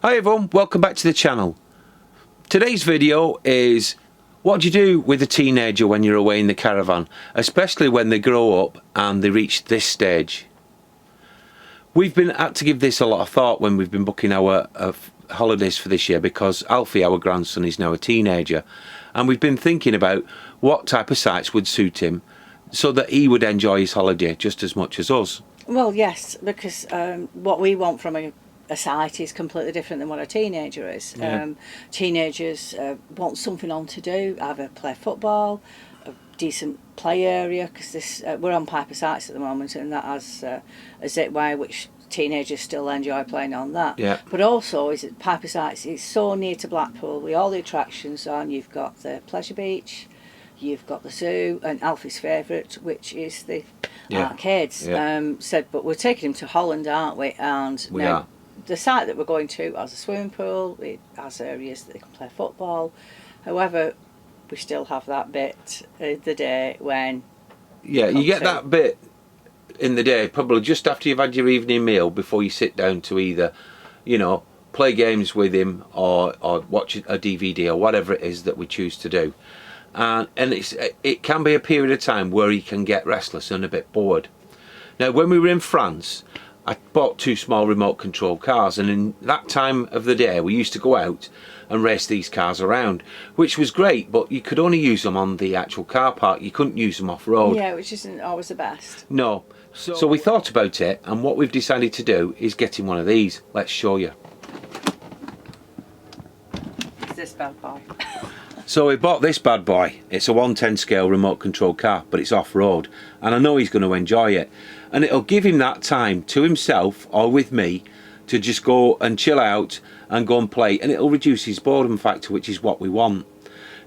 Hi everyone, welcome back to the channel. Today's video is what do you do with a teenager when you're away in the caravan, especially when they grow up and they reach this stage. We've been had to give this a lot of thought when we've been booking our holidays for this year, because Alfie, our grandson, is now a teenager, and we've been thinking about what type of sites would suit him so that he would enjoy his holiday just as much as us. Well, yes, because what we want from a site is completely different than what a teenager is. Yeah. Teenagers want something on to do, either play football, a decent play area, because we're on Piper sites at the moment, and that has a zipway which teenagers still enjoy playing on that. Yeah. But also, is it Piper sites? It's so near to Blackpool with all the attractions on. You've got the pleasure beach, you've got the zoo, and Alfie's favourite, which is the arcades. Yeah. But we're taking him to Holland, aren't we? And We now, are. the site that we're going to has a swimming pool, it has areas that they can play football. However, we still have that bit of the day when... Yeah, you get that bit in the day, probably just after you've had your evening meal, before you sit down to either, you know, play games with him or watch a DVD or whatever it is that we choose to do. And it can be a period of time where he can get restless and a bit bored. Now, when we were in France, I bought 2 small remote control cars, and in that time of the day we used to go out and race these cars around, which was great, but you could only use them on the actual car park. You couldn't use them off road. Yeah, which isn't always the best. No. So we thought about it, and what we've decided to do is get him one of these. Let's show you. It's this bad boy. So we bought this bad boy. It's a 110 scale remote control car, but it's off-road, and I know he's going to enjoy it, and it'll give him that time to himself or with me to just go and chill out and go and play, and it'll reduce his boredom factor, which is what we want.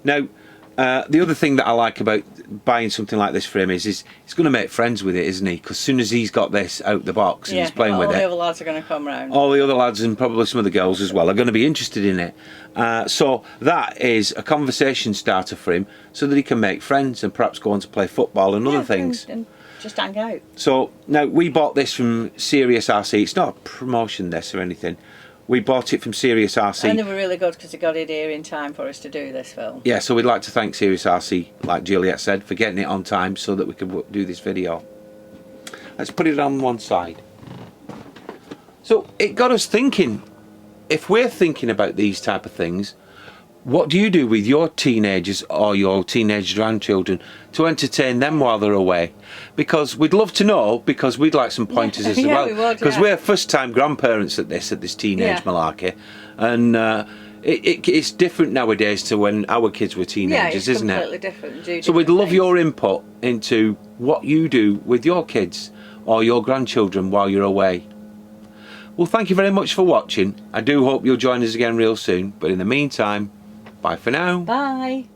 Now, the other thing that I like about buying something like this for him is he's going to make friends with it, isn't he? Because as soon as he's got this out the box and he's playing with it, all the other lads are going to come round. all the other lads, and probably some of the girls as well, are going to be interested in it. So that is a conversation starter for him, so that he can make friends and perhaps go on to play football and other things. And just hang out. So now we bought this from Serious RC. It's not a promotion this or anything. We bought it from Serious RC. And they were really good because they got it here in time for us to do this film. Yeah, so we'd like to thank Serious RC, like Juliet said, for getting it on time so that we could do this video. Let's put it on one side. So it got us thinking, if we're thinking about these type of things, what do you do with your teenagers or your teenage grandchildren to entertain them while they're away? Because we'd love to know, because we'd like some pointers as well. We would, because we're first-time grandparents at this teenage malarkey, and it's different nowadays to when our kids were teenagers, isn't it? Yeah, it's completely different. So we'd love your input into what you do with your kids or your grandchildren while you're away. Well, thank you very much for watching. I do hope you'll join us again real soon, but in the meantime, bye for now. Bye.